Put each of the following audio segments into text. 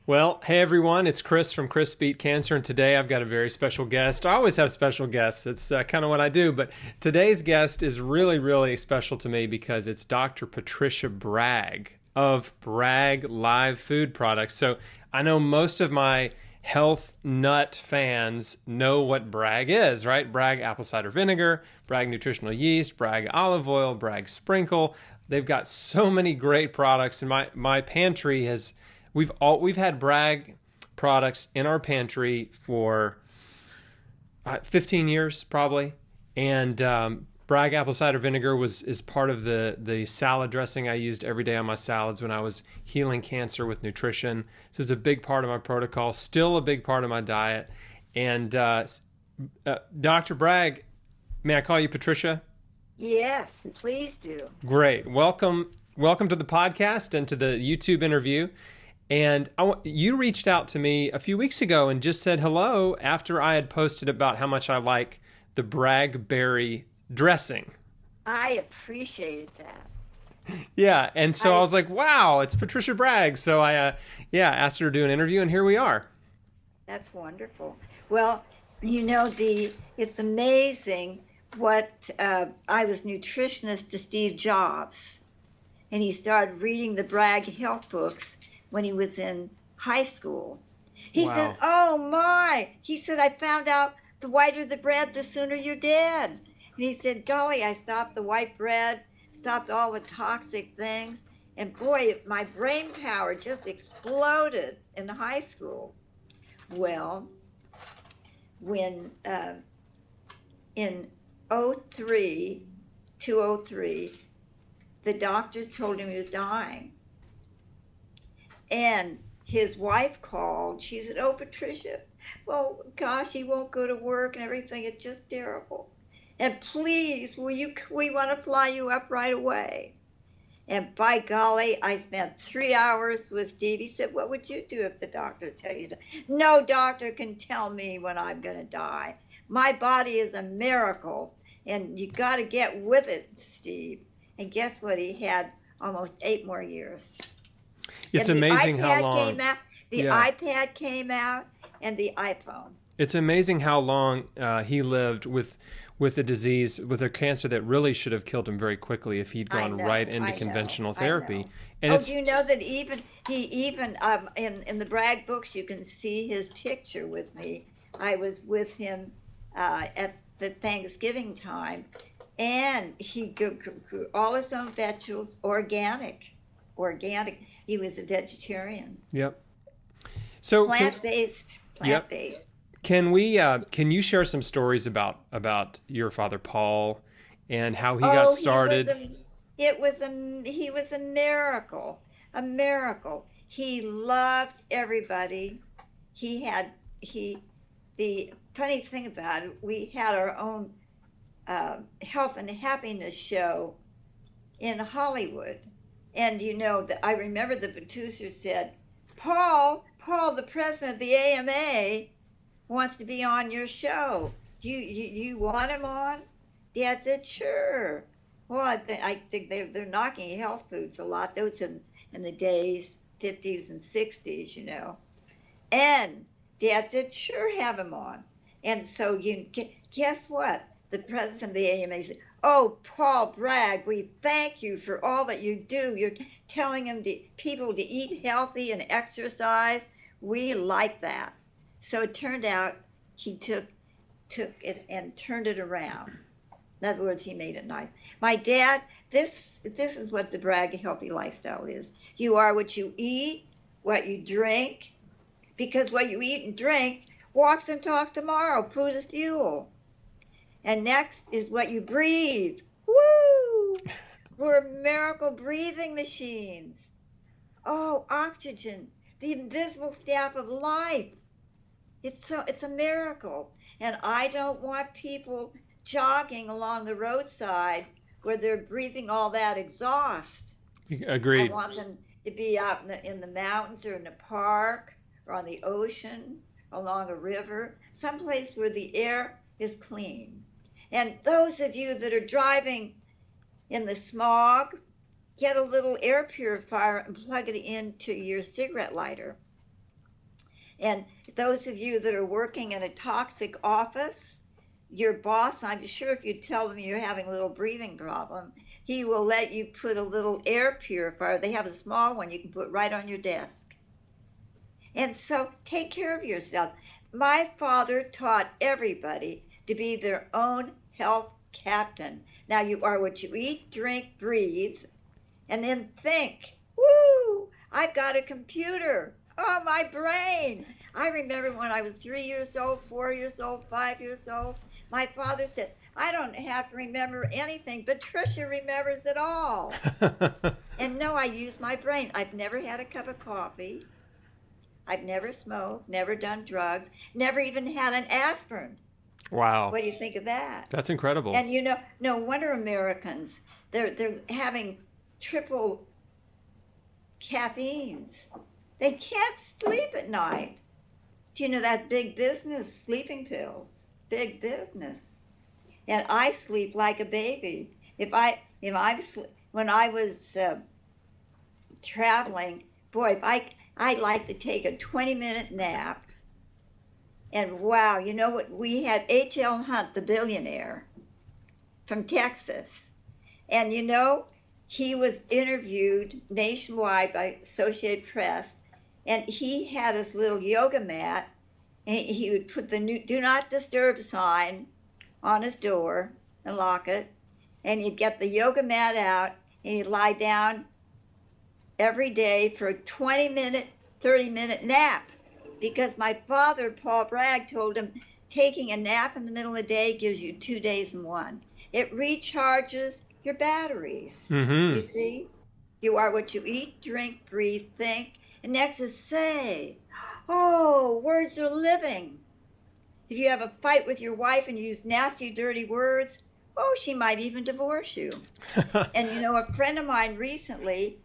Well, hey everyone, it's Chris from Chris Beat Cancer, and today I've got a very special guest. I always have special guests. It's kind of what I do, but today's guest is really, really special to me because it's Dr. Patricia Bragg of Bragg Live Food Products. So I know most of my health nut fans know what Bragg is, right? Bragg apple cider vinegar, Bragg nutritional yeast, Bragg olive oil, Bragg Sprinkle. They've got so many great products, and my pantry has... We've had Bragg products in our pantry for 15 years probably, and Bragg apple cider vinegar is part of the salad dressing I used every day on my salads when I was healing cancer with nutrition. So it's a big part of my protocol, still a big part of my diet. And Dr. Bragg, may I call you Patricia? Yes, please do. Great. Welcome to the podcast and to the YouTube interview. And you reached out to me a few weeks ago and just said hello after I had posted about how much I like the Bragg berry dressing. I appreciated that. Yeah, and so I was like, wow, it's Patricia Bragg. So I asked her to do an interview, and here we are. That's wonderful. Well, it's amazing what I was nutritionist to Steve Jobs, and he started reading the Bragg health books when he was in high school. He said, oh my, he said, I found out the whiter the bread, the sooner you're dead. And he said, golly, I stopped the white bread, stopped all the toxic things. And boy, my brain power just exploded in high school. Well, when in 2003, the doctors told him he was dying. And his wife called. She said, oh, Patricia, well, gosh, he won't go to work and everything. It's just terrible. And please, we want to fly you up right away. And by golly, I spent 3 hours with Steve. He said, what would you do if the doctor tell you to? No doctor can tell me when I'm going to die. My body is a miracle, and you got to get with it, Steve. And guess what? He had almost 8 more years. It's amazing how long the iPad came out and the iPhone. It's amazing how long he lived with a disease, with a cancer that really should have killed him very quickly if he'd gone right into conventional therapy. And do you know that even in the Bragg books you can see his picture with me. I was with him at the Thanksgiving time, and he grew all his own vegetables, organic. He was a vegetarian. Yep. So plant-based. Yep. Can you share some stories about your father Paul and how he got started? He was a miracle. A miracle. He loved everybody. The funny thing about it, we had our own health and happiness show in Hollywood. And I remember the producer said, Paul, the president of the AMA wants to be on your show. Do you want him on? Dad said, sure. Well, I think they're knocking health foods a lot. Those in the days, 50s and 60s, And Dad said, sure, have him on. And so guess what? The president of the AMA said, oh, Paul Bragg, we thank you for all that you do. You're telling people to eat healthy and exercise. We like that. So it turned out he took it and turned it around. In other words, he made it nice. My dad, this is what the Bragg healthy lifestyle is. You are what you eat, what you drink, because what you eat and drink walks and talks tomorrow. Food is fuel. And next is what you breathe. Woo! We're miracle breathing machines. Oh, oxygen, the invisible staff of life. It's a miracle. And I don't want people jogging along the roadside where they're breathing all that exhaust. Agreed. I want them to be out in the mountains or in a park or on the ocean, along a river, someplace where the air is clean. And those of you that are driving in the smog, get a little air purifier and plug it into your cigarette lighter. And those of you that are working in a toxic office, your boss, I'm sure if you tell them you're having a little breathing problem, he will let you put a little air purifier. They have a small one you can put right on your desk. And so take care of yourself. My father taught everybody to be their own health captain. Now you are what you eat, drink, breathe, and then think. Woo! I've got a computer. Oh, my brain. I remember when I was 3 years old, 4 years old, 5 years old, my father said, I don't have to remember anything. Patricia remembers it all. And no, I use my brain. I've never had a cup of coffee. I've never smoked, never done drugs, never even had an aspirin. Wow. What do you think of that? That's incredible. And you know, no wonder Americans, they're having triple caffeines. They can't sleep at night. Do you know that big business, sleeping pills? Big business. And I sleep like a baby. When I was traveling, boy, I like to take a 20-minute nap. And wow, you know what? We had H.L. Hunt, the billionaire from Texas. And you know, he was interviewed nationwide by Associated Press. And he had his little yoga mat. And he would put the do not disturb sign on his door and lock it. And he'd get the yoga mat out and he'd lie down every day for a 20-minute, 30-minute nap. Because my father, Paul Bragg, told him taking a nap in the middle of the day gives you 2 days in one. It recharges your batteries. Mm-hmm. You see? You are what you eat, drink, breathe, think. And next is say. Oh, words are living. If you have a fight with your wife and you use nasty, dirty words, oh, she might even divorce you. And you know, a friend of mine recently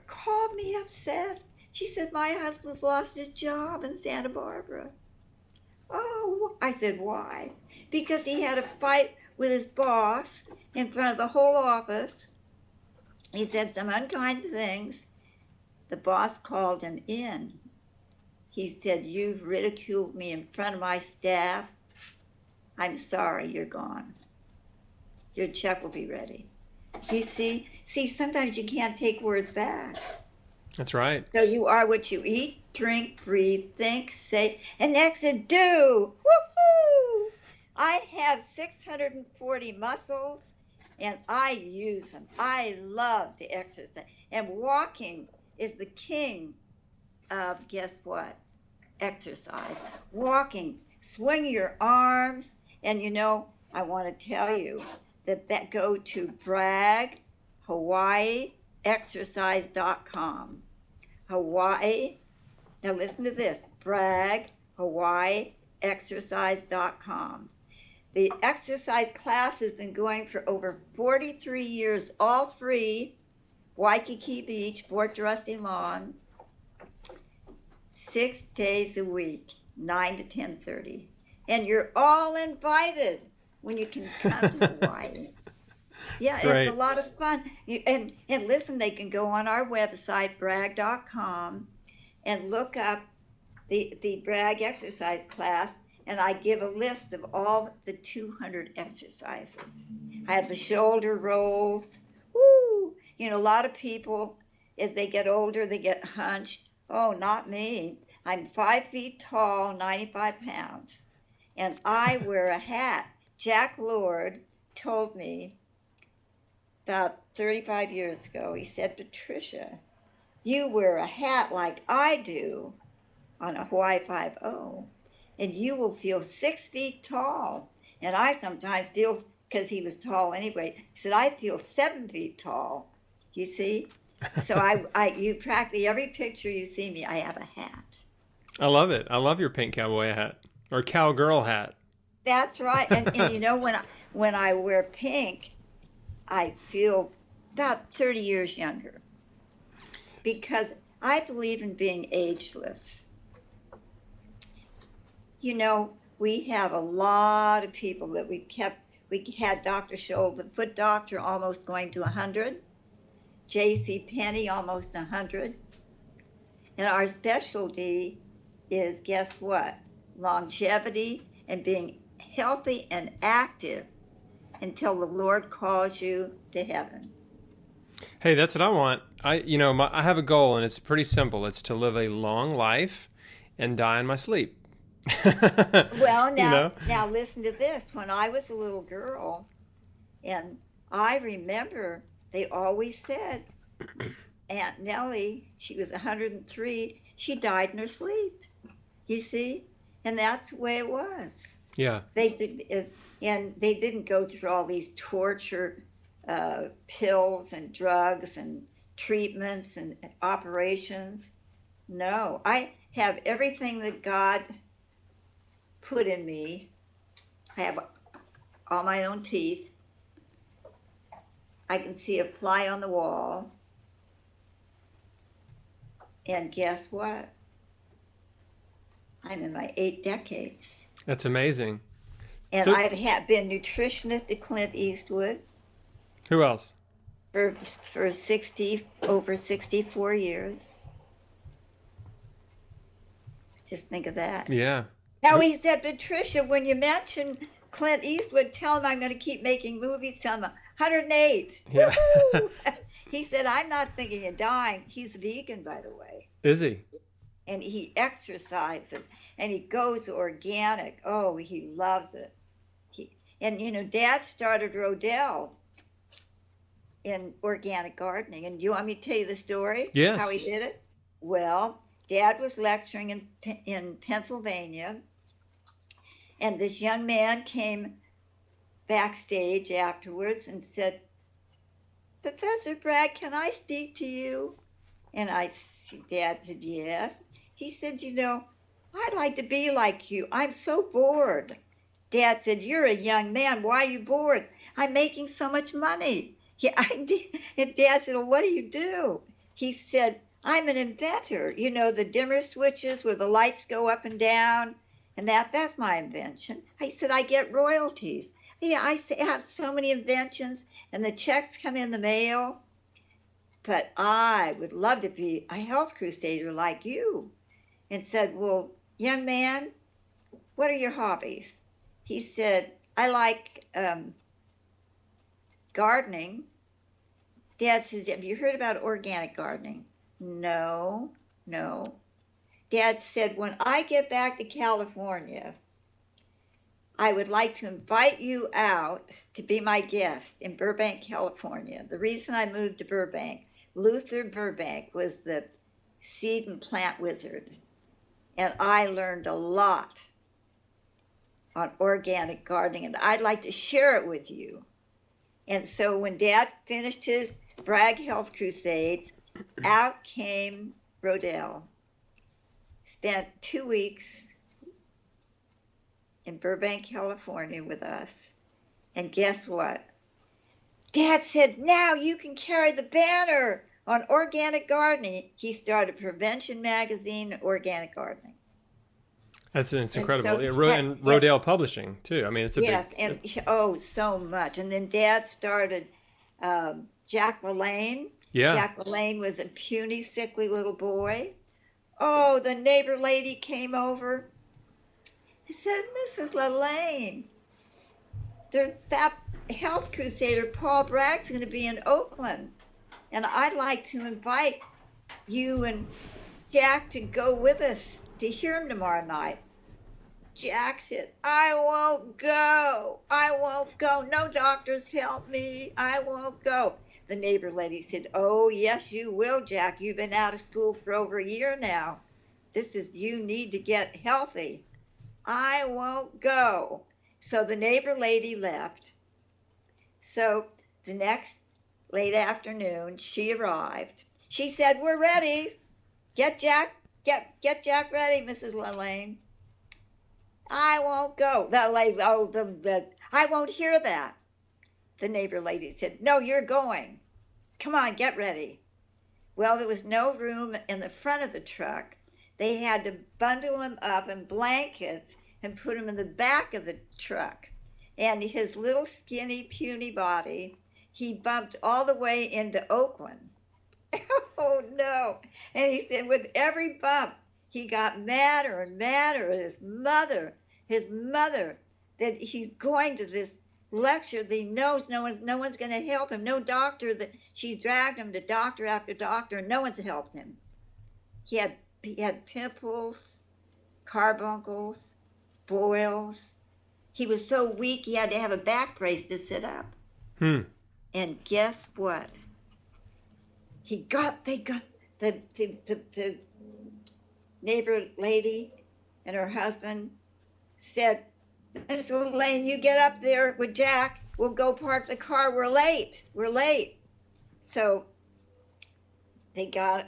called me upset. She said, my husband's lost his job in Santa Barbara. Oh, I said, why? Because he had a fight with his boss in front of the whole office. He said some unkind things. The boss called him in. He said, you've ridiculed me in front of my staff. I'm sorry, you're gone. Your check will be ready. You see, sometimes you can't take words back. That's right. So you are what you eat, drink, breathe, think, say, and next is do. Woohoo! I have 640 muscles, and I use them. I love to exercise. And walking is the king of, guess what? Exercise. Walking. Swing your arms. And you know, I want to tell you that go to Bragg, Hawaii, exercise.com. Hawaii, now listen to this, Bragg, Hawaii, exercise.com. The exercise class has been going for over 43 years, all free, Waikiki Beach, Fort Rusty Lawn, 6 days a week, 9 to 10:30. And you're all invited when you can come to Hawaii. Yeah, it's a lot of fun. And listen, they can go on our website, bragg.com, and look up the Bragg exercise class, and I give a list of all the 200 exercises. I have the shoulder rolls. Woo! You know, a lot of people, as they get older, they get hunched. Oh, not me. I'm 5 feet tall, 95 pounds, and I wear a hat. Jack Lord told me about 35 years ago, he said, Patricia, you wear a hat like I do on a Hawaii 5-0, and you will feel 6 feet tall. And I sometimes feel, because he was tall anyway, he said, I feel 7 feet tall. You see? So you practically every picture you see me, I have a hat. I love it. I love your pink cowboy hat or cowgirl hat. That's right. And you know, when I wear pink, I feel about 30 years younger because I believe in being ageless. You know, we have a lot of people that we had Dr. Scholl, the foot doctor, almost going to 100, J.C. Penney, almost 100, and our specialty is, guess what? Longevity and being healthy and active until the Lord calls you to heaven. Hey, that's what I want. I have a goal, and it's pretty simple. It's to live a long life and die in my sleep. Well, You know? now listen to this. When I was a little girl, and I remember they always said, Aunt Nellie, she was 103, she died in her sleep. You see? And that's the way it was. Yeah. They did, and they didn't go through all these torture pills and drugs and treatments and operations. No, I have everything that God put in me. I have all my own teeth. I can see a fly on the wall. And guess what? I'm in my 8 decades. That's amazing. And So- I've been nutritionist to Clint Eastwood Who else? for over 64 years. Just think of that. Yeah. Now he said, Patricia, when you mention Clint Eastwood, tell him I'm going to keep making movies. Tell him 108. Yeah. He said, I'm not thinking of dying. He's vegan, by the way. Is he? And he exercises and he goes organic. Oh, he loves it. Dad started Rodell in organic gardening. And you want me to tell you the story? Yes. How he did it? Well, Dad was lecturing in Pennsylvania, and this young man came backstage afterwards and said, Professor Bragg, can I speak to you? And Dad said, yes. He said, I'd like to be like you. I'm so bored. Dad said, you're a young man. Why are you bored? I'm making so much money. Yeah, I did. And Dad said, well, what do you do? He said, I'm an inventor. The dimmer switches where the lights go up and down. And that's my invention. I said, I get royalties. Yeah, I have so many inventions, and the checks come in the mail. But I would love to be a health crusader like you. And said, well, young man, what are your hobbies? He said, I like gardening. Dad says, have you heard about organic gardening? No. Dad said, when I get back to California, I would like to invite you out to be my guest in Burbank, California. The reason I moved to Burbank, Luther Burbank was the seed and plant wizard. And I learned a lot on organic gardening, and I'd like to share it with you. And so when Dad finished his Bragg Health Crusades, out came Rodell. Spent 2 weeks in Burbank, California with us. And guess what? Dad said, now you can carry the banner on organic gardening. He started Prevention Magazine, Organic Gardening. It's incredible. so And Rodell Publishing, too. I mean, it's a Yes, big... and so much. And then Dad started Jack LaLanne. Yeah. Jack LaLanne was a puny, sickly little boy. Oh, the neighbor lady came over. He said, Mrs. LaLanne, that health crusader Paul Bragg's going to be in Oakland, and I'd like to invite you and Jack to go with us to hear him tomorrow night. Jack said, I won't go. No doctors help me. I won't go. The neighbor lady said, oh, yes, you will, Jack. You've been out of school for over a year now. You need to get healthy. I won't go. So the neighbor lady left. So the next late afternoon, she arrived. She said, we're ready. Get Jack ready, Mrs. LaLanne. I won't go. I won't hear that. The neighbor lady said, no, you're going. Come on, get ready. Well, there was no room in the front of the truck. They had to bundle him up in blankets and put him in the back of the truck. And his little skinny, puny body, he bumped all the way into Oakland. Oh, no. And he said with every bump, he got madder and madder at his mother, that he's going to this lecture that he knows no one's going to help him. No doctor, that she's dragged him to doctor after doctor, and no one's helped him. He had pimples, carbuncles, boils. He was so weak he had to have a back brace to sit up. And guess what? They got the neighbor lady and her husband said, "Miss Elaine, you get up there with Jack. We'll go park the car. We're late. So they got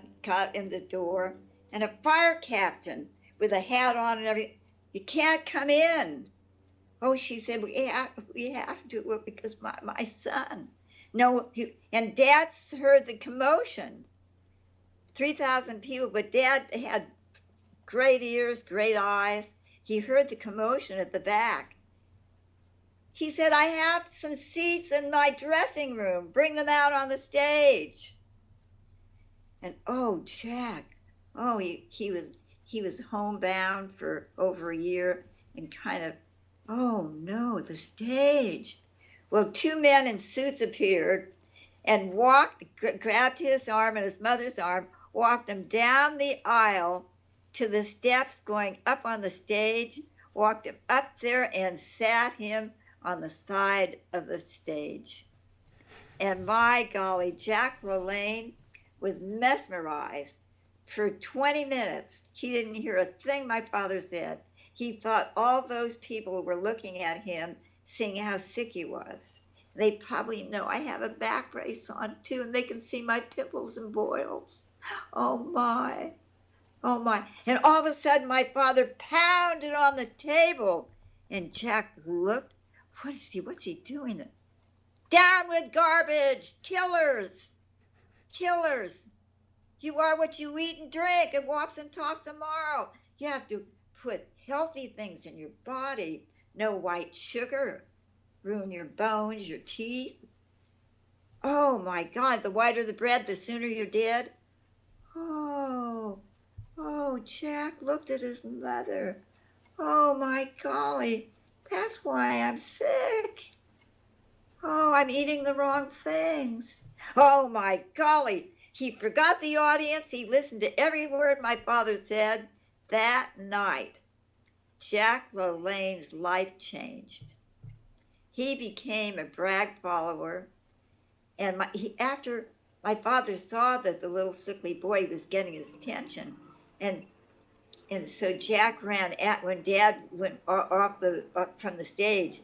in the door, and a fire captain with a hat on and everything. "You can't come in." "Oh," she said, we have to, because my son. No, and Dad heard the commotion. 3,000 people, but Dad had great ears, great eyes. He heard the commotion at the back. He said, "I have some seats in my dressing room. Bring them out on the stage." And Jack, he was homebound for over a year, and kind of, oh no, the stage. Well, two men in suits appeared and grabbed his arm and his mother's arm, walked him down the aisle to the steps going up on the stage, walked him up there and sat him on the side of the stage. And my golly, Jack LaLanne was mesmerized. For 20 minutes, he didn't hear a thing my father said. He thought all those people were looking at him, seeing how sick he was. They probably know I have a back brace on too, and they can see my pimples and boils. Oh my. And all of a sudden, my father pounded on the table, and Jack looked. What's he doing? "Down with garbage! Killers! You are what you eat and drink, and walks and talks tomorrow. You have to put healthy things in your body. No white sugar. Ruin your bones, your teeth. Oh my God, the whiter the bread, the sooner you're dead." Jack looked at his mother. Oh my golly, that's why I'm sick. I'm eating the wrong things. Oh my golly, he forgot the audience. He listened to every word my father said. That night, Jack LaLanne's life changed. He became a Bragg follower, and after my father saw that the little sickly boy was getting his attention, and so Jack ran when Dad went up from the stage.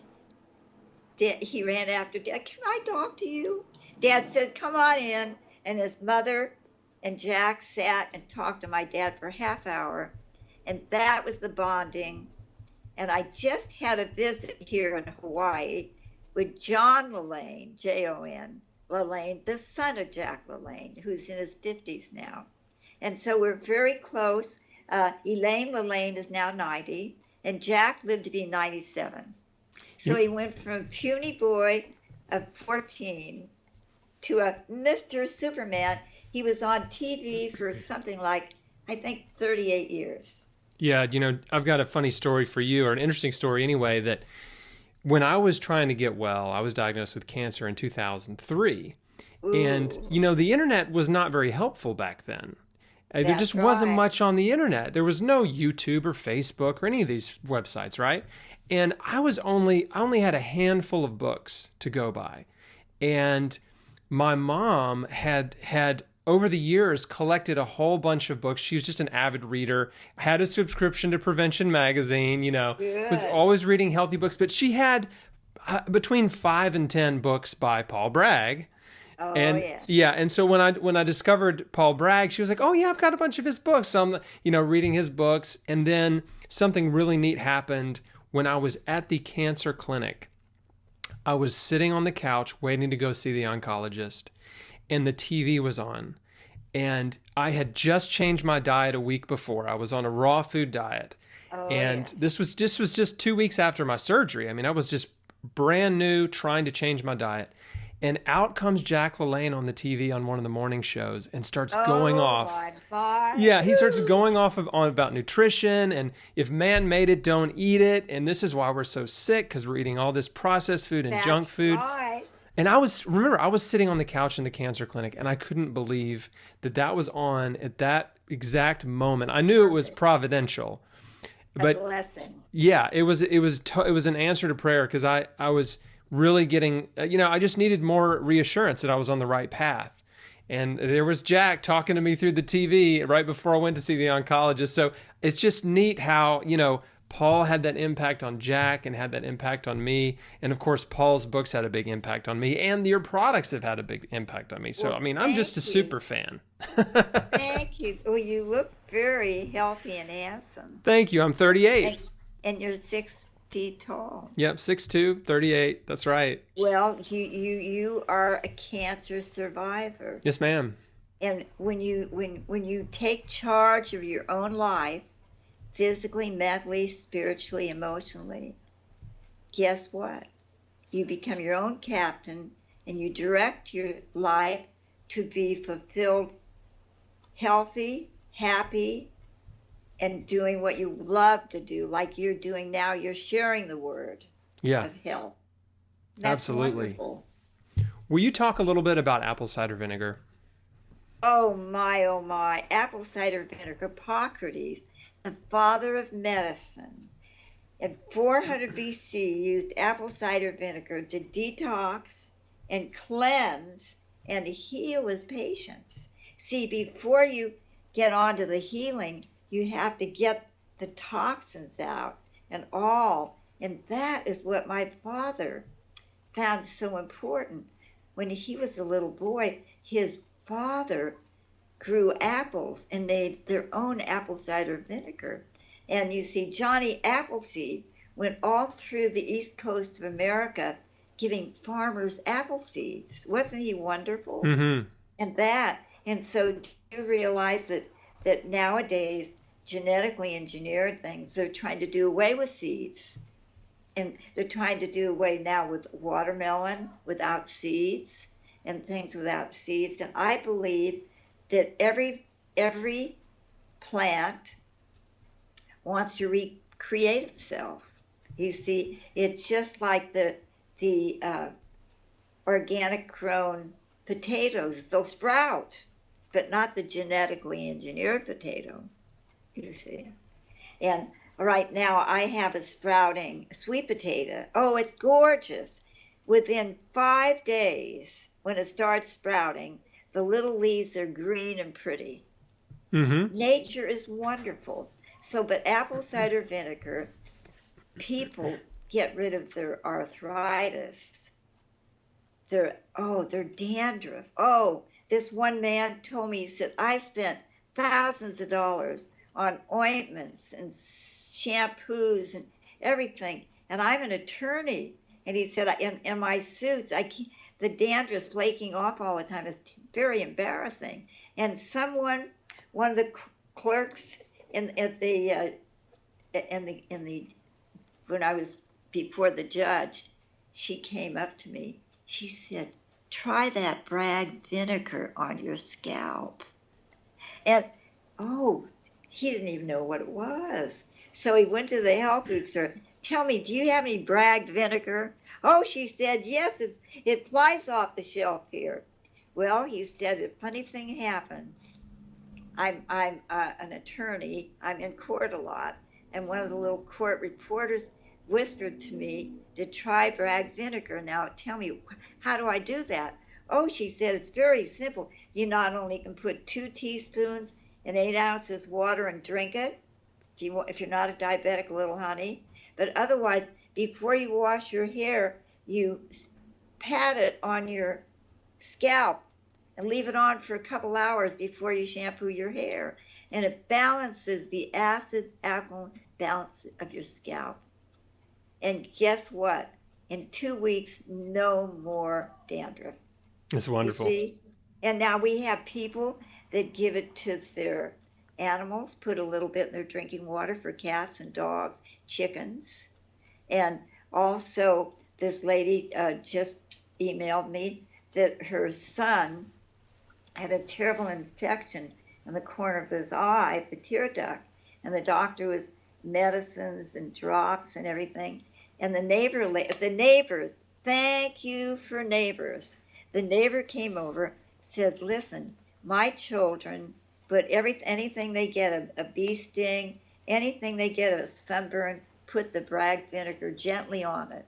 He ran after Dad. "Can I talk to you?" Dad said, "Come on in." And his mother and Jack sat and talked to my dad for a half hour, and that was the bonding. And I just had a visit here in Hawaii with John LaLanne, Jon LaLanne, the son of Jack LaLanne, who's in his 50s now. And so we're very close. Elaine LaLanne is now 90, and Jack lived to be 97. So he went from a puny boy of 14 to a Mr. Superman. He was on TV for something like, I think, 38 years. Yeah, I've got a funny story for you, or an interesting story anyway, that when I was trying to get well, I was diagnosed with cancer in 2003. Ooh. And, the internet was not very helpful back then. There just wasn't much on the internet. There was no YouTube or Facebook or any of these websites, right? And I only had a handful of books to go by. And my mom had over the years collected a whole bunch of books. She was just an avid reader, had a subscription to Prevention Magazine, was always reading healthy books. But she had between 5 and 10 books by Paul Bragg. Oh, and yes. And so when I discovered Paul Bragg, she was like, "Oh yeah, I've got a bunch of his books." So I'm, reading his books. And then something really neat happened when I was at the cancer clinic. I was sitting on the couch waiting to go see the oncologist, and the TV was on. And I had just changed my diet a week before. I was on a raw food diet. This was just 2 weeks after my surgery. I mean, I was just brand new trying to change my diet. And out comes Jack LaLanne on the TV on one of the morning shows and starts going Oh off. my. Yeah, he starts going off on about nutrition, and if man made it, don't eat it. And this is why we're so sick, because we're eating all this processed food and That's junk food. right. And I was sitting on the couch in the cancer clinic, and I couldn't believe that was on at that exact moment. I knew it was providential, but A blessing. yeah, it was an answer to prayer, because I was really getting, I just needed more reassurance that I was on the right path. And there was Jack talking to me through the TV right before I went to see the oncologist. So it's just neat how, Paul had that impact on Jack and had that impact on me. And of course, Paul's books had a big impact on me, and your products have had a big impact on me. So, Well, I'm just a thank you. super fan. Thank you. Well, you look very healthy and handsome. Thank you. I'm 38. And you're 6 feet tall. Yep, 6'2", 38. That's right. Well, you are a cancer survivor. Yes, ma'am. And when you take charge of your own life, physically, mentally, spiritually, emotionally, guess what? You become your own captain, and you direct your life to be fulfilled, healthy, happy, and doing what you love to do, like you're doing now. You're sharing the word of health. That's Absolutely. wonderful. Will you talk a little bit about apple cider vinegar? Oh my. Apple cider vinegar. Hippocrates, the father of medicine, in 400 BC, used apple cider vinegar to detox and cleanse and heal his patients. See, before you get on to the healing, you have to get the toxins out and all. And that is what my father found so important. When he was a little boy, his father grew apples and made their own apple cider vinegar. And you see, Johnny Appleseed went all through the east coast of America giving farmers apple seeds. Wasn't he wonderful? Mm-hmm. And so do you realize that nowadays, genetically engineered things, they're trying to do away with seeds. And they're trying to do away now with watermelon without seeds and things without seeds. And I believe that every plant wants to recreate itself. You see, it's just like the organic grown potatoes. They'll sprout, but not the genetically engineered potato, you see. And right now I have a sprouting sweet potato. Oh, it's gorgeous. Within 5 days, when it starts sprouting, the little leaves are green and pretty. Mm-hmm. Nature is wonderful. So, but apple cider vinegar, people get rid of their arthritis, their dandruff. Oh, this one man told me, he said, I spent thousands of dollars on ointments and shampoos and everything, and I'm an attorney. And he said, in my suits, the dandruff's flaking off all the time. It's very embarrassing. And one of the clerks when I was before the judge, she came up to me. She said, try that Bragg vinegar on your scalp. And, he didn't even know what it was. So he went to the health food store. Tell me, do you have any Bragg vinegar? Oh, she said, yes, it flies off the shelf here. Well, he said, a funny thing happened. I'm an attorney. I'm in court a lot. And one of the little court reporters whispered to me to try Bragg vinegar. Now, tell me, how do I do that? Oh, she said, it's very simple. You not only can put 2 teaspoons in 8 ounces water and drink it, if you're not a diabetic, a little honey. But otherwise, before you wash your hair, you pat it on your scalp and leave it on for a couple hours before you shampoo your hair. And it balances the acid-alkaline balance of your scalp. And guess what? In 2 weeks, no more dandruff. It's wonderful. You see? And now we have people that give it to their animals, put a little bit in their drinking water for cats and dogs, chickens. And also, this lady just emailed me that her son had a terrible infection in the corner of his eye, the tear duct, and the doctor was medicines and drops and everything. And the neighbors, thank you for neighbors. The neighbor came over, said, listen, my children put anything they get, a bee sting, anything they get, a sunburn, put the Bragg vinegar gently on it.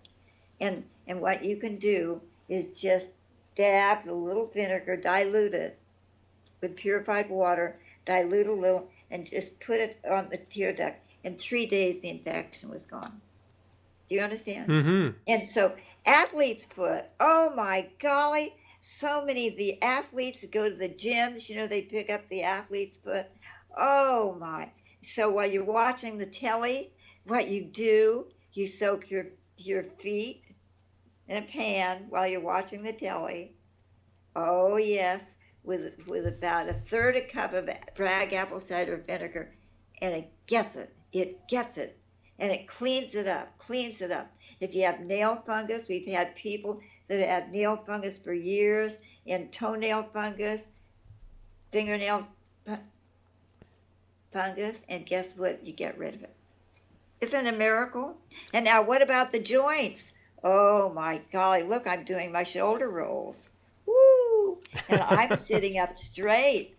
And what you can do is just dab the little vinegar, dilute it with purified water, dilute a little, and just put it on the tear duct. In 3 days, the infection was gone. Do you understand? Mm-hmm. And so athlete's foot, oh my golly, so many of the athletes that go to the gyms, they pick up the athlete's foot. Oh my. So while you're watching the telly, what you do, you soak your feet in a pan while you're watching the telly. Oh yes, with about a third a cup of Bragg apple cider vinegar, and it gets it. And it cleans it up. If you have nail fungus, we've had people that have nail fungus for years, and toenail fungus, fingernail fungus, and guess what? You get rid of it. Isn't it a miracle? And now what about the joints? Oh my golly, look, I'm doing my shoulder rolls. Woo! And I'm sitting up straight.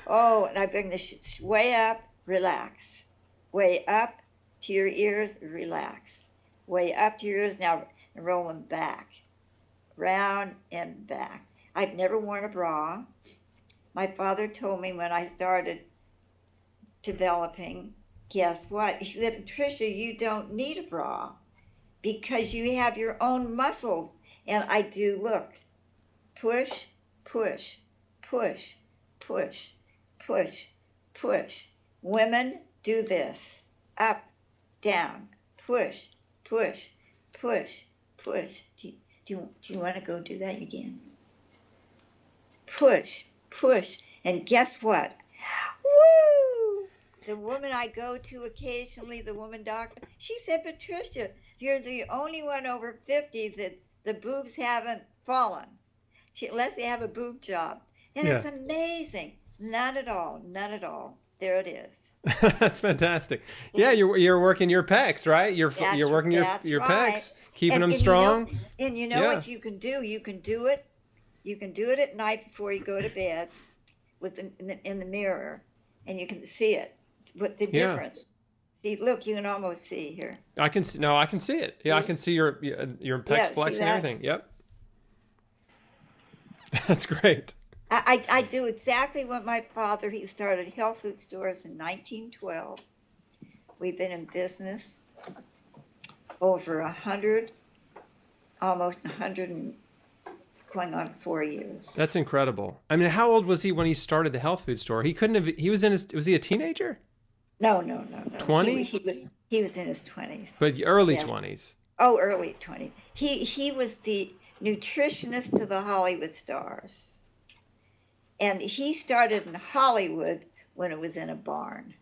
Oh, and I bring the way up, relax. Way up to your ears, relax. Way up to your ears, now roll them back. Round and back. I've never worn a bra. My father told me when I started developing, guess what? He said, Patricia, you don't need a bra because you have your own muscles. And I do, look, push, push, push, push, push, push. Women do this. Up, down, push, push, push, push. Do you want to go do that again? Push, push. And guess what? Woo! The woman I go to occasionally, the woman doctor, she said, Patricia, you're the only one over 50 that the boobs haven't fallen. Unless they have a boob job. And Yeah. It's amazing. Not at all. There it is. That's fantastic. Yeah, you're working your pecs, right? You're working your right. pecs, keeping them strong. You know what you can do? You can do it. You can do it at night before you go to bed, in the mirror, and you can see it. What the difference? See, look, you can almost see here. I can see. No, I can see it. Yeah, I can see your pecs flex and everything. Yep. That's great. I do exactly what my father, he started health food stores in 1912. We've been in business over 100, almost 100 and going on 4 years. That's incredible. I mean, how old was he when he started the health food store? He couldn't have, was he a teenager? No. 20? He was in his 20s. But early 20s. Oh, early 20s. He was the nutritionist to the Hollywood stars. And he started in Hollywood when it was in a barn.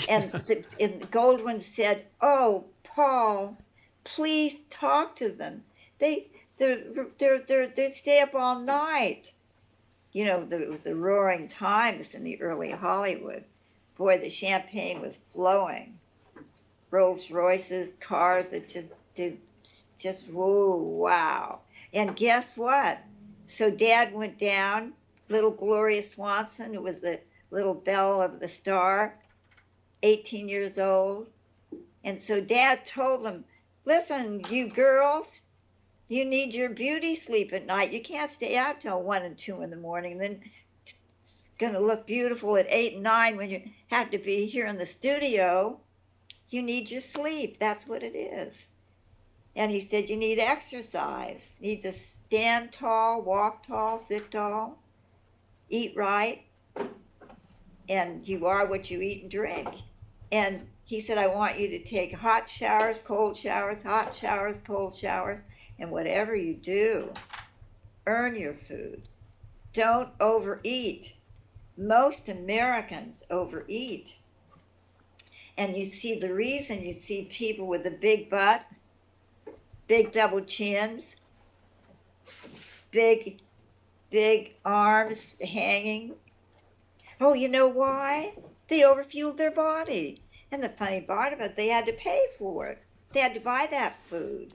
And the Goldwyn said, "Oh, Paul, please talk to them. They stay up all night." It was the roaring times in the early Hollywood. Boy, the champagne was flowing. Rolls Royces, cars that just whoa, wow. And guess what? So Dad went down. Little Gloria Swanson, who was the little belle of the star, 18 years old. And so Dad told them, listen, you girls, you need your beauty sleep at night. You can't stay out till 1 and 2 in the morning. And then it's going to look beautiful at 8 and 9 when you have to be here in the studio. You need your sleep. That's what it is. And he said, you need exercise. You need to stand tall, walk tall, sit tall. Eat right, and you are what you eat and drink. And he said, I want you to take hot showers, cold showers, hot showers, cold showers, and whatever you do, earn your food. Don't overeat. Most Americans overeat. And you see the reason, you see people with a big butt, big double chins, big, big arms hanging. Oh, you know why? They overfueled their body. And the funny part of it, they had to pay for it. They had to buy that food.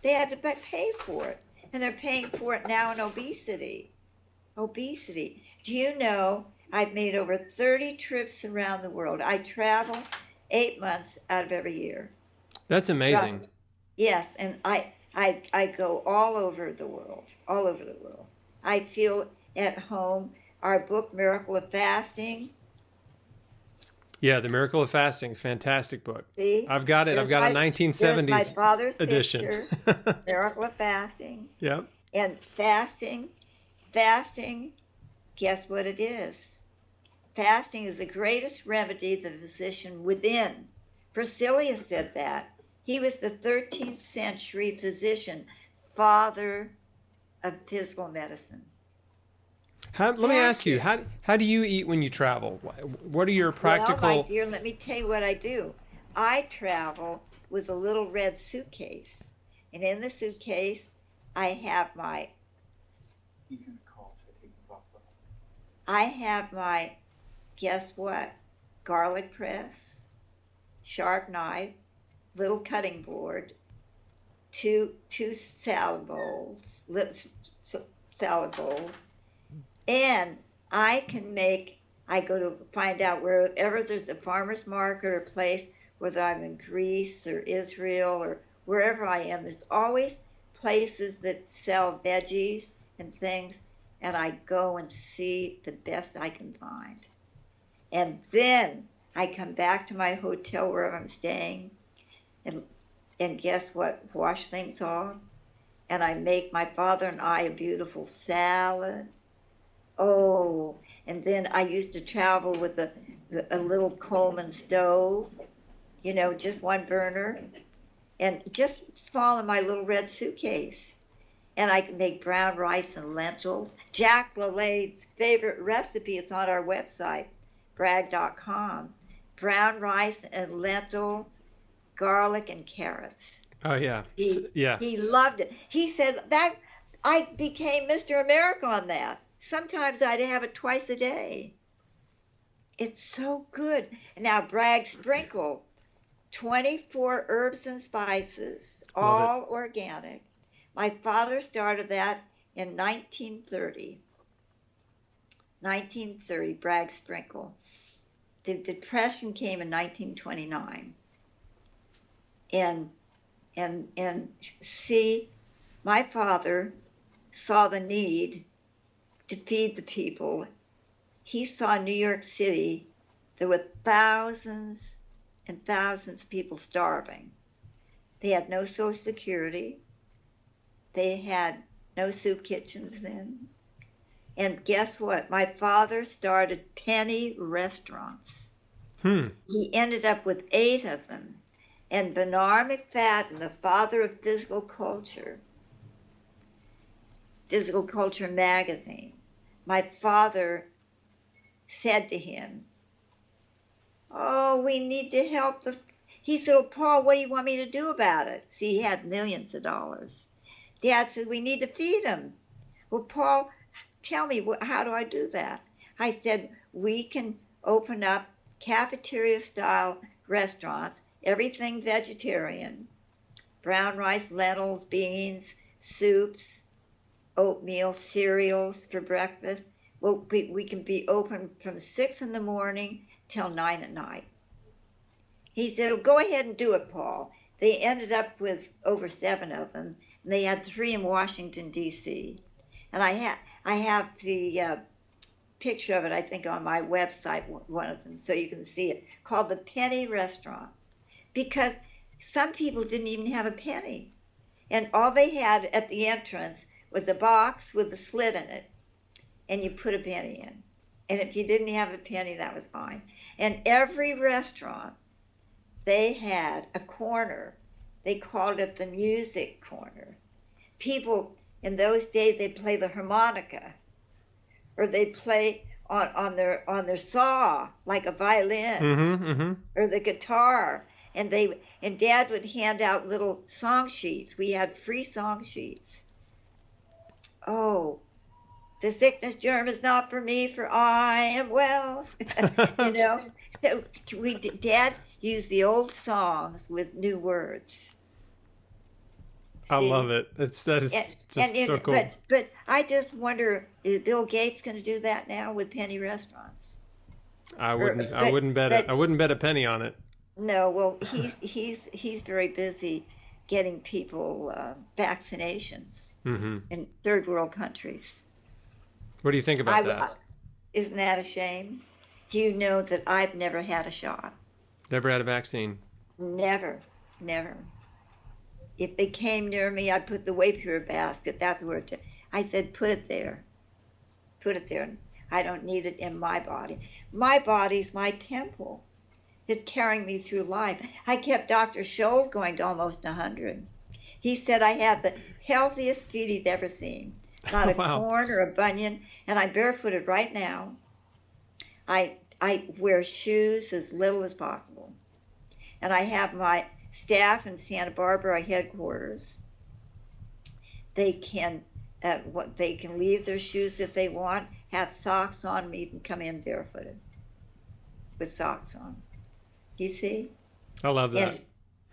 They had to pay for it. And they're paying for it now in obesity. Obesity. Do you know I've made over 30 trips around the world? I travel 8 months out of every year. That's amazing. Yes, and I go all over the world, all over the world. I feel at home. Our book, Miracle of Fasting. Yeah, The Miracle of Fasting, fantastic book. See? I've got it. I've got a 1970s my father's edition. Picture, Miracle of Fasting. Yep. And fasting, guess what it is? Fasting is the greatest remedy the physician within. Priscilla said that. He was the 13th century physician, father of physical medicine. Let me ask you, how do you eat when you travel? What are your practical... Well, my dear, let me tell you what I do. I travel with a little red suitcase. And in the suitcase, I have my... He's going to call if I take this off. I have my, guess what? Garlic press, sharp knife, little cutting board, two salad bowls, and I go to find out wherever there's a farmer's market or place, whether I'm in Greece or Israel or wherever I am, there's always places that sell veggies and things, and I go and see the best I can find. And then I come back to my hotel wherever I'm staying, and guess what? Wash things off, and I make my father and I a beautiful salad. Oh, and then I used to travel with a little Coleman stove, just one burner, and just small in my little red suitcase. And I can make brown rice and lentils. Jack LaLanne's favorite recipe, it's on our website, bragg.com. Brown rice and lentils, garlic and carrots. Oh, yeah. He loved it. He said that I became Mr. America on that. Sometimes I'd have it twice a day. It's so good. Now, Bragg Sprinkle, 24 herbs and spices, all organic. My father started that in 1930. 1930, Bragg Sprinkle. The Depression came in 1929. And see, my father saw the need to feed the people. He saw New York City, there were thousands and thousands of people starving. They had no Social Security. They had no soup kitchens then. And guess what? My father started penny restaurants. He ended up with 8 of them. And Bernard McFadden, the father of Physical Culture magazine, my father said to him, "Oh, we need to help He said, "Well, Paul, what do you want me to do about it?" See, he had millions of dollars. Dad said, "We need to feed them." "Well, Paul, tell me, how do I do that?" I said, "We can open up cafeteria-style restaurants, everything vegetarian, brown rice, lentils, beans, soups, oatmeal, cereals for breakfast. Well, we can be open from 6 in the morning till 9 at night." He said, "Well, go ahead and do it, Paul." They ended up with over 7 of them, and they had 3 in Washington, D.C. And I have the picture of it, I think, on my website, one of them, so you can see it, called the Penny Restaurant. Because some people didn't even have a penny. And all they had at the entrance was a box with a slit in it, and you put a penny in. And if you didn't have a penny, that was fine. And every restaurant, they had a corner. They called it the music corner. People, in those days, they'd play the harmonica, or they'd play on their saw, like a violin, or the guitar. And Dad would hand out little song sheets. We had free song sheets. oh, the sickness germ is not for me, for I am well. You know, so Dad used the old songs with new words. I See? love it. That is just so cool. But I just wonder, is Bill Gates going to do that now with penny restaurants? I Or, wouldn't. I but wouldn't bet it. but I wouldn't bet a penny on it. no, well, he's very busy getting people vaccinations Hmm. in third world countries. What do you think about that? Isn't that a shame? Do you know that I've never had a shot? Never had a vaccine. Never, never. If they came near me, I'd put the Wapier basket. That's where I said, put it there. Put it there. I don't need it in my body. My body's my temple. It's carrying me through life. I kept Dr. Scholl going to almost 100. He said I had the healthiest feet he's ever seen. Not a Wow. corn or a bunion. And I'm barefooted right now. I wear shoes as little as possible. And I have my staff in Santa Barbara headquarters. They can leave their shoes if they want, have socks on, even come in barefooted with socks on. You see? I love that. And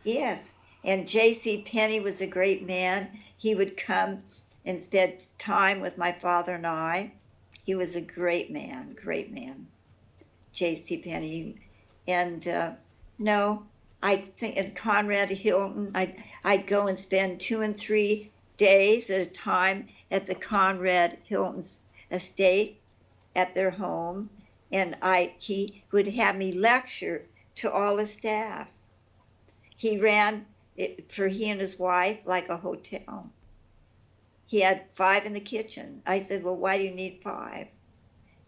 yes. And J.C. Penney was a great man. He would come and spend time with my father and I. He was a great man, J.C. Penney. And no, I think in Conrad Hilton, I'd go and spend 2 and 3 days at a time at the Conrad Hilton's estate at their home. And he would have me lecture to all the staff. He ran it for he and his wife like a hotel. He had 5 in the kitchen. I said, well, why do you need 5?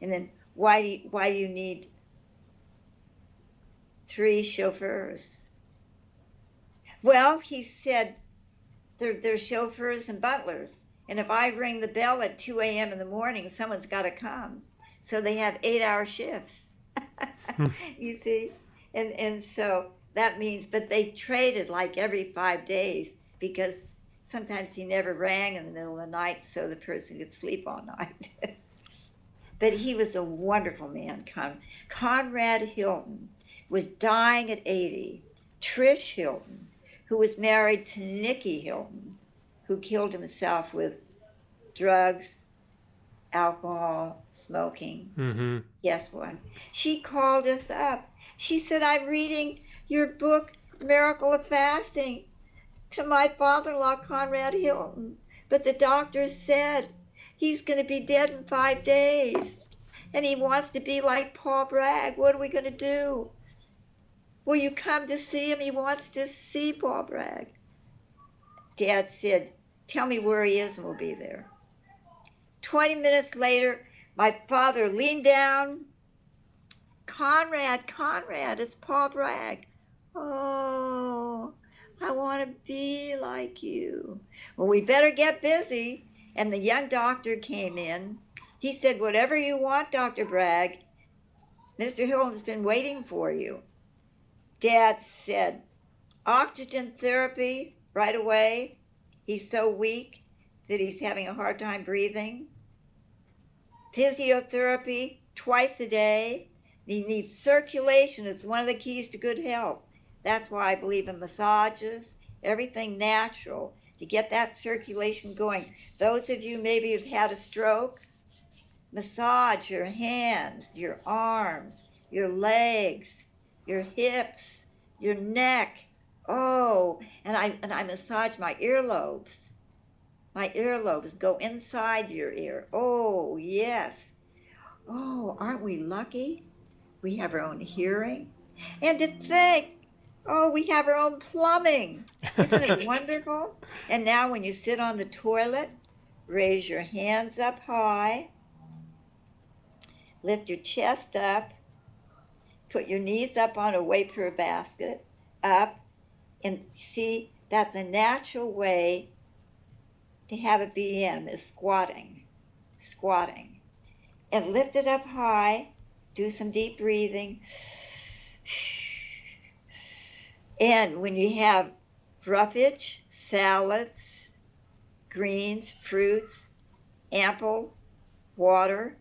And then why do you need 3 chauffeurs? Well, he said, they're chauffeurs and butlers. And if I ring the bell at 2 a.m. in the morning, someone's got to come. So they have 8-hour shifts. You see? And so that means, but they traded like every 5 days because sometimes he never rang in the middle of the night so the person could sleep all night. But he was a wonderful man. Conrad Hilton was dying at 80. Trish Hilton, who was married to Nicky Hilton, who killed himself with drugs, alcohol, smoking. Mm-hmm. Guess what? She called us up. She said, I'm reading your book, Miracle of Fasting, to my father-in-law, Conrad Hilton. But the doctor said he's going to be dead in 5 days. And he wants to be like Paul Bragg. What are we going to do? Will you come to see him? He wants to see Paul Bragg. Dad said, tell me where he is and we'll be there. 20 minutes later, my father leaned down. Conrad, it's Paul Bragg. Oh, I want to be like you. Well, we better get busy. And the young doctor came in. He said, whatever you want, Dr. Bragg, Mr. Hilton's been waiting for you. Dad said, oxygen therapy right away. He's so weak that he's having a hard time breathing. Physiotherapy twice a day. He needs circulation. It's one of the keys to good health. That's why I believe in massages, everything natural to get that circulation going. Those of you maybe who've had a stroke, massage your hands, your arms, your legs, your hips, your neck. Oh, and I massage my earlobes. My earlobes go inside your ear. Oh, yes. Oh, aren't we lucky? We have our own hearing. And to think, oh, we have our own plumbing. Isn't it wonderful? And now when you sit on the toilet, raise your hands up high. Lift your chest up. Put your knees up on a wafer basket. Up. And see, that's a natural way to have a BM is squatting. And lift it up high. Do some deep breathing. And when you have roughage, salads, greens, fruits, ample water.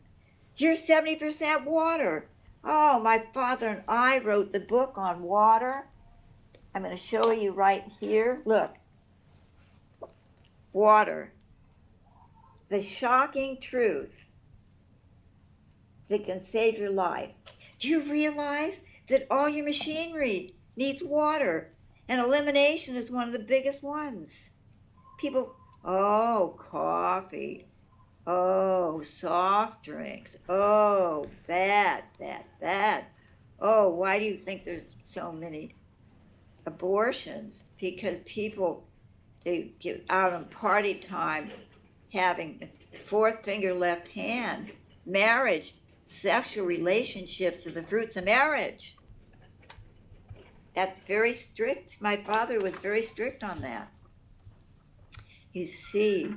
You're 70% water. Oh, my father and I wrote the book on water. I'm going to show you right here. Look. Water. The shocking truth that can save your life. Do you realize that all your machinery needs water? And elimination is one of the biggest ones. People, oh, coffee. Oh, soft drinks. Oh, bad, bad, bad. Oh, why do you think there's so many abortions? Because people, they get out on party time having fourth finger left hand. Marriage, sexual relationships are the fruits of marriage. That's very strict. My father was very strict on that. You see,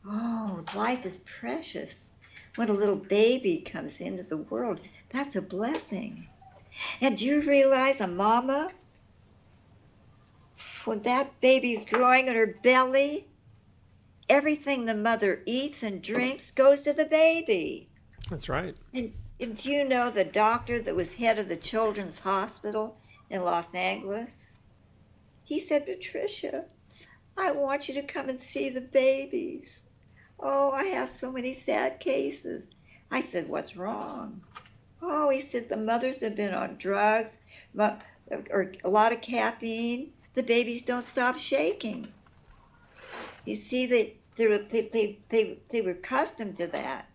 oh, life is precious. When a little baby comes into the world, that's a blessing. And do you realize a mama, when that baby's growing in her belly, everything the mother eats and drinks goes to the baby. That's right. And do you know the doctor that was head of the Children's Hospital in Los Angeles? He said, Patricia, I want you to come and see the babies. Oh, I have so many sad cases. I said, what's wrong? Oh, he said, the mothers have been on drugs or a lot of caffeine. The babies don't stop shaking. You see, they were accustomed to that.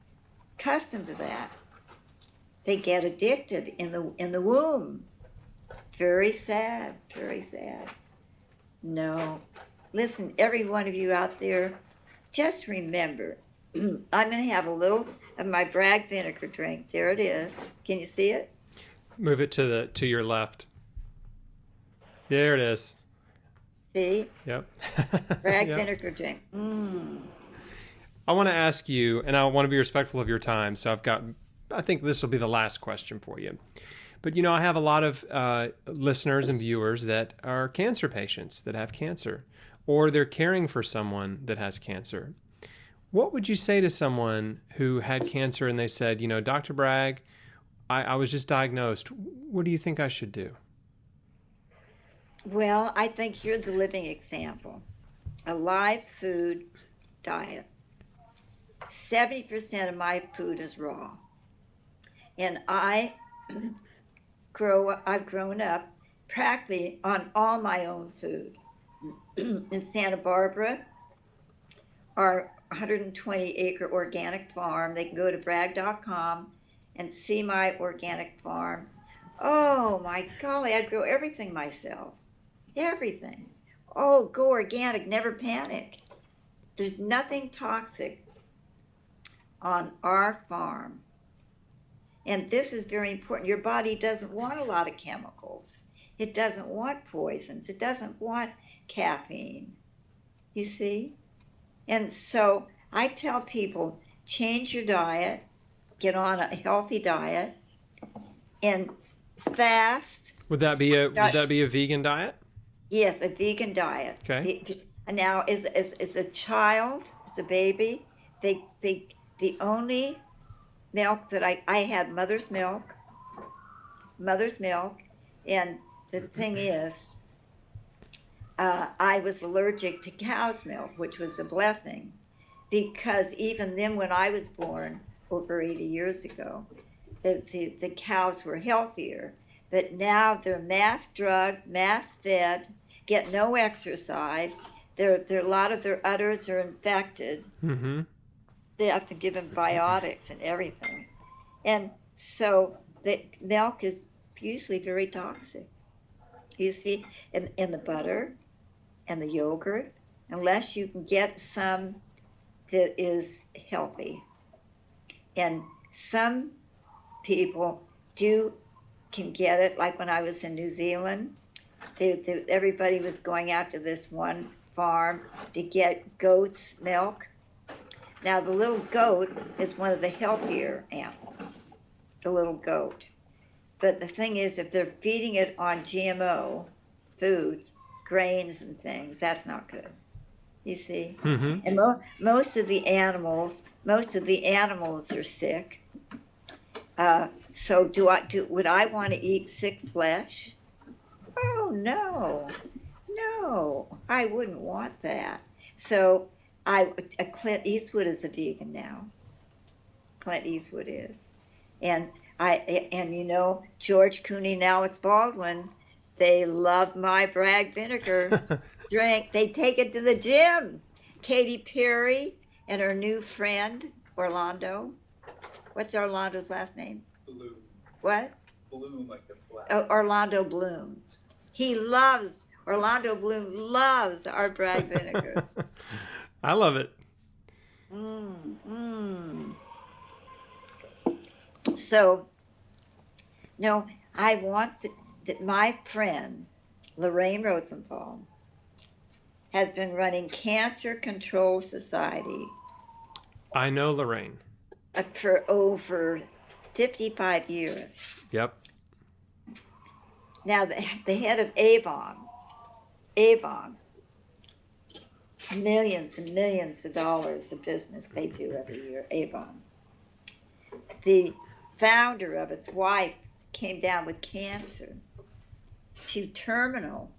They get addicted in the womb. Very sad, very sad. No. Listen, every one of you out there, just remember, I'm going to have a little of my Bragg vinegar drink. There it is. Can you see it? Move it to your left. There it is. See? Yep. Bragg Yep. vinegar drink. I want to ask you, and I want to be respectful of your time, so I think this will be the last question for you. But, I have a lot of listeners and viewers that are cancer patients that have cancer, or they're caring for someone that has cancer. What would you say to someone who had cancer and they said, Dr. Bragg, I was just diagnosed. What do you think I should do? Well, I think you're the living example. A live food diet. 70% of my food is raw. And I've grown up practically on all my own food. In Santa Barbara, our 120-acre organic farm, they can go to bragg.com and see my organic farm. Oh, my golly, I grow everything myself. Everything. Oh, go organic, never panic. There's nothing toxic on our farm. And this is very important. Your body doesn't want a lot of chemicals. It doesn't want poisons. It doesn't want caffeine. You see? And so I tell people, change your diet, get on a healthy diet, and fast. Would that be a vegan diet? Yes, a vegan diet. Okay. Now, as a child, as a baby, the only milk that I had mother's milk, and the thing is, I was allergic to cow's milk, which was a blessing, because even then when I was born over 80 years ago, the cows were healthier, but now they're mass drugged, mass fed, get no exercise. A lot of their udders are infected. Mm-hmm. They have to give them biotics and everything. And so the milk is usually very toxic. You see, in the butter and the yogurt, unless you can get some that is healthy. And some people can get it, like when I was in New Zealand, everybody was going out to this one farm to get goat's milk. Now, the little goat is one of the healthier animals, the little goat. But the thing is, if they're feeding it on GMO foods, grains and things, that's not good. You see, Mm-hmm. and most of the animals are sick. So would I want to eat sick flesh? Oh no, no, I wouldn't want that. So Clint Eastwood is a vegan now. Clint Eastwood is, and George Clooney and Alex Baldwin, they love my Bragg vinegar drink. They take it to the gym. Katy Perry and her new friend Orlando. What's Orlando's last name? Bloom. What? Bloom like the flower. Oh, Orlando Bloom. Orlando Bloom loves our Bragg vinegar. I love it. So, no, I want that my friend Lorraine Rosenthal has been running Cancer Control Society I know Lorraine. for over 55 years. Yep. Now, the head of Avon, millions and millions of dollars of business they do every year, Avon. The founder of its wife came down with cancer. She terminal.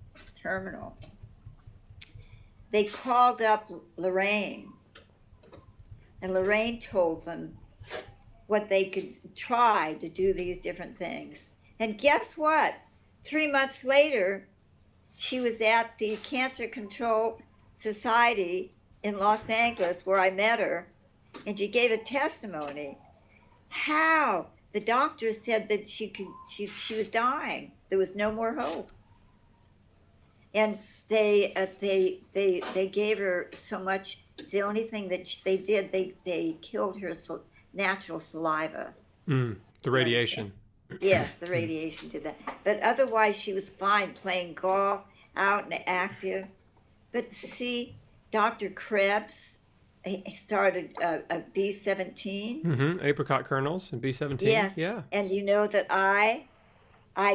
They called up Lorraine, and Lorraine told them what they could try to do these different things. And guess what? 3 months later, she was at the Cancer Control Society in Los Angeles where I met her, and she gave a testimony how the doctor said that she was dying. There was no more hope. And they gave her so much. It's the only thing that they did. They killed her natural saliva. The radiation. Yes, the radiation did that. But otherwise, she was fine playing golf, out and active. But see, Dr. Krebs started a B17. Mm-hmm. Apricot kernels and B17. Yes. Yeah. And you know that I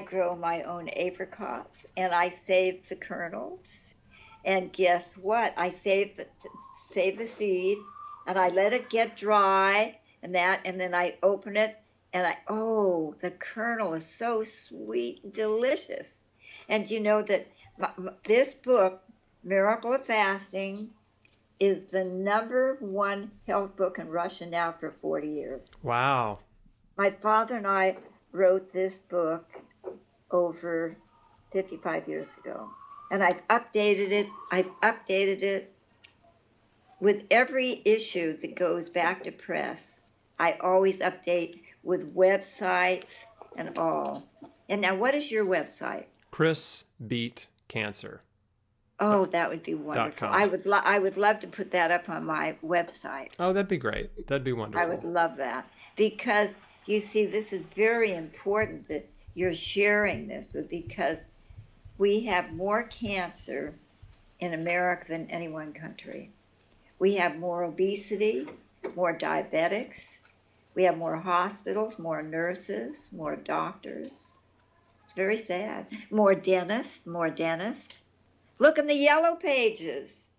grow my own apricots, and I save the kernels. And guess what? I save the seed, and I let it get dry, and then I open it, and the kernel is so sweet and delicious. And you know that this book, Miracle of Fasting, is the #1 health book in Russia now for 40 years. Wow. My father and I wrote this book over 55 years ago. And I've updated it with every issue that goes back to press. I always update with websites and all. And now, what is your website? chrisbeatcancer. Oh, that would be wonderful. .com. I would love to put that up on my website. Oh, that'd be great. That'd be wonderful. I would love that, because you see, this is very important that you're sharing this because we have more cancer in America than any one country. We have more obesity, more diabetics. We have more hospitals, more nurses, more doctors. It's very sad. More dentists. Look in the yellow pages.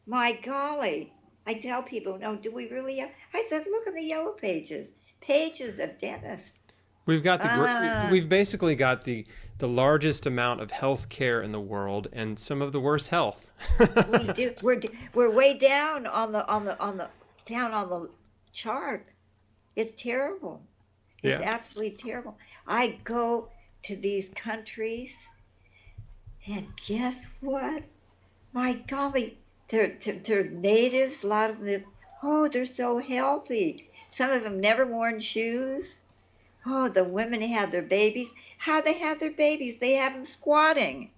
My golly. I tell people, no, do we really have? I said, look in the yellow pages. Pages of dentists. We've basically got the largest amount of health care in the world and some of the worst health. We do. We're way down on the chart. It's terrible. It's absolutely terrible. I go to these countries, and guess what? My golly, they're natives. A lot of them. Oh, they're so healthy. Some of them never worn shoes. Oh, the women had their babies. How they have their babies? They have them squatting.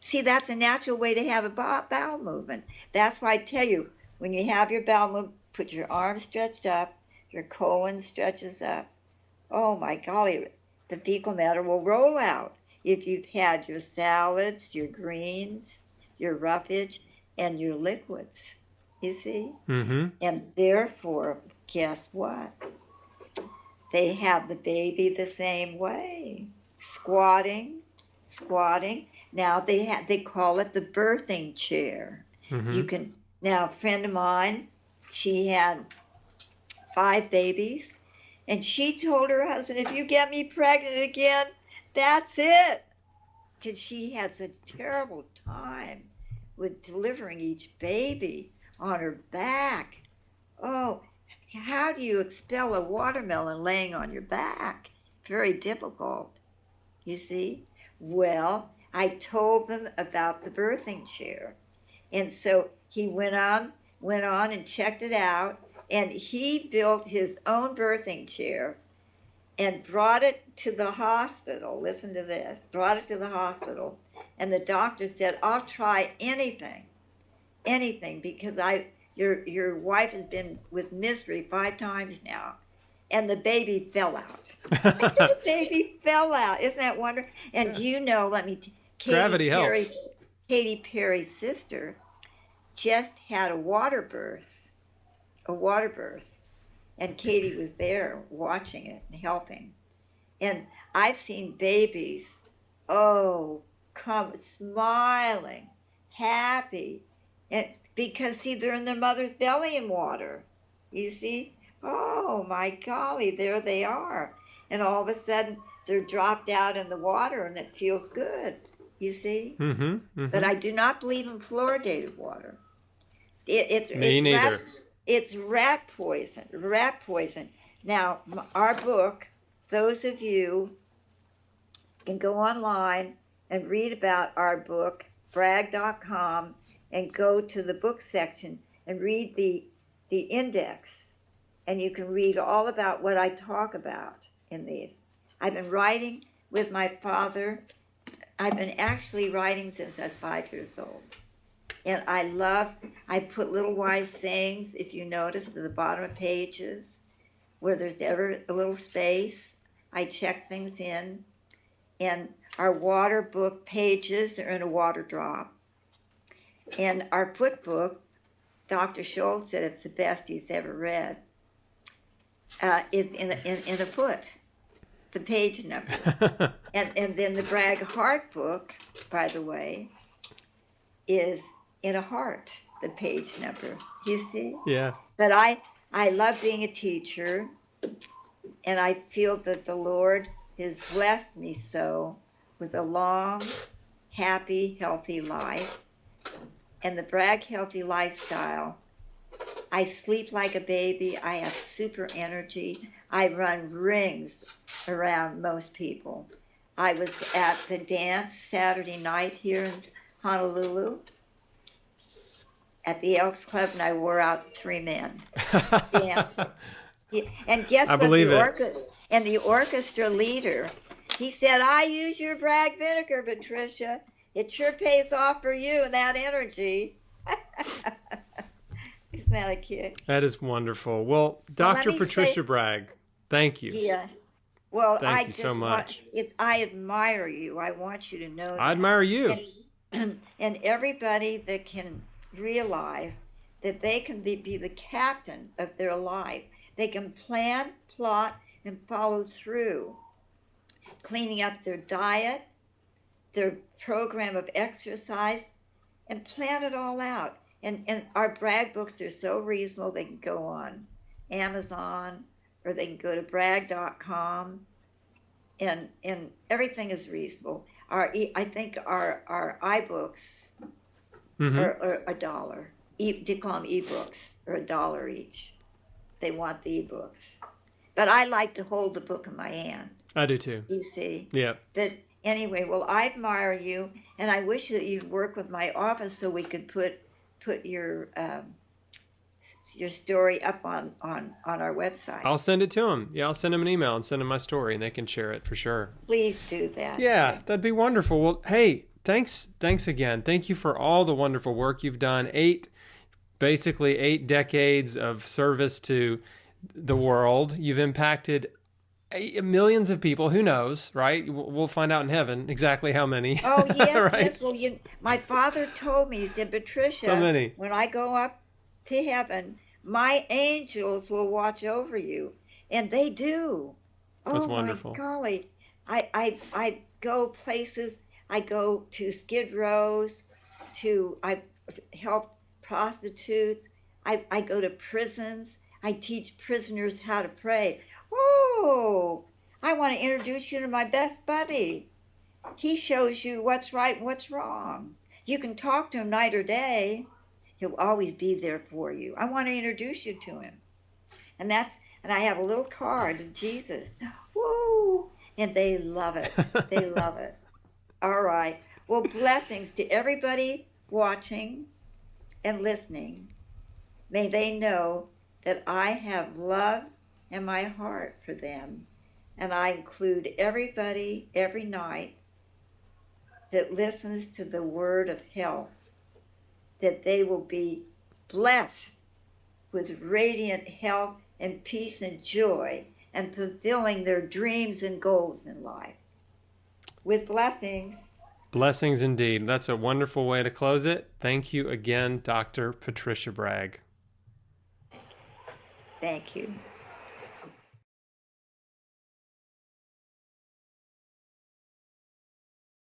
See, that's a natural way to have a bowel movement. That's why I tell you, when you have your bowel movement, put your arms stretched up, your colon stretches up. Oh my golly, the fecal matter will roll out if you've had your salads, your greens, your roughage, and your liquids. You see? Mm-hmm. And therefore, guess what? They have the baby the same way. Squatting, squatting. Now they call it the birthing chair. Mm-hmm. You can now. A friend of mine, she had 5 babies, and she told her husband, "If you get me pregnant again, that's it," because she had such a terrible time with delivering each baby on her back. Oh, how do you expel a watermelon laying on your back? Very difficult, you see. Well, I told them about the birthing chair. And so he went on and checked it out, and he built his own birthing chair and brought it to the hospital. Listen to this. Brought it to the hospital, and the doctor said, "I'll try anything, because your wife has been with misery 5 times now." And the baby fell out. The baby fell out. Isn't that wonderful? And do you know, Gravity helps. Katy Perry's sister just had a water birth. And Katy was there watching it and helping. And I've seen babies, come smiling, happy, and because, see, they're in their mother's belly in water. You see? Oh, my golly, there they are. And all of a sudden, they're dropped out in the water, and it feels good. You see? Mm-hmm, mm-hmm. But I do not believe in fluoridated water. Me neither. It's rat poison. Now, our book, those of you can go online and read about our book, bragg.com, and go to the book section and read the index. And you can read all about what I talk about in these. I've been writing with my father. I've been actually writing since I was 5 years old. And I put little wise sayings, if you notice, at the bottom of pages, where there's ever a little space. I check things in. And our water book pages are in a water drop. And our foot book, Dr. Schultz said it's the best he's ever read, is in a foot, the page number. and then the Bragg Heart book, by the way, is in a heart, the page number. You see? Yeah. But I love being a teacher, and I feel that the Lord has blessed me so with a long, happy, healthy life. And the Bragg Healthy Lifestyle, I sleep like a baby. I have super energy. I run rings around most people. I was at the dance Saturday night here in Honolulu at the Elks Club, and I wore out 3 men dancing. And guess what? The orchestra leader, he said, "I use your Bragg vinegar, Patricia. It sure pays off for you and that energy." Isn't that a kick? That is wonderful. Well, Dr. Patricia Bragg, thank you. Yeah. Well, thank you so much. I admire you. I want you to know that. I admire you. And everybody that can realize that they can be the captain of their life. They can plan, plot, and follow through, cleaning up their diet, their program of exercise, and plan it all out. And our Bragg books are so reasonable. They can go on Amazon, or they can go to bragg.com, and everything is reasonable. I think our iBooks are $1. They call them ebooks, are $1 each. They want the ebooks, but I like to hold the book in my hand. I do too. You see? Yeah. But anyway, well, I admire you, and I wish that you'd work with my office so we could put your story up on our website. I'll send it to them. Yeah, I'll send them an email and send them my story, and they can share it for sure. Please do that. Yeah, that'd be wonderful. Well, hey, thanks again. Thank you for all the wonderful work you've done. 8 decades of service to the world. You've impacted millions of people. Who knows, right? We'll find out in heaven exactly how many. Oh, yes, right? yes. Well, my father told me, he said, "Patricia, so many. When I go up to heaven, my angels will watch over you." And they do. That's wonderful. My golly. I go places. I go to Skid Rows, I help prostitutes. I go to prisons. I teach prisoners how to pray. Oh, I want to introduce you to my best buddy. He shows you what's right and what's wrong. You can talk to him night or day. He'll always be there for you. I want to introduce you to him. And I have a little card of Jesus. Woo! And they love it. They love it. All right. Well, blessings to everybody watching and listening. May they know that I have love in my heart for them. And I include everybody every night that listens to the word of health, that they will be blessed with radiant health and peace and joy and fulfilling their dreams and goals in life. With blessings. Blessings indeed. That's a wonderful way to close it. Thank you again, Dr. Patricia Bragg. Thank you.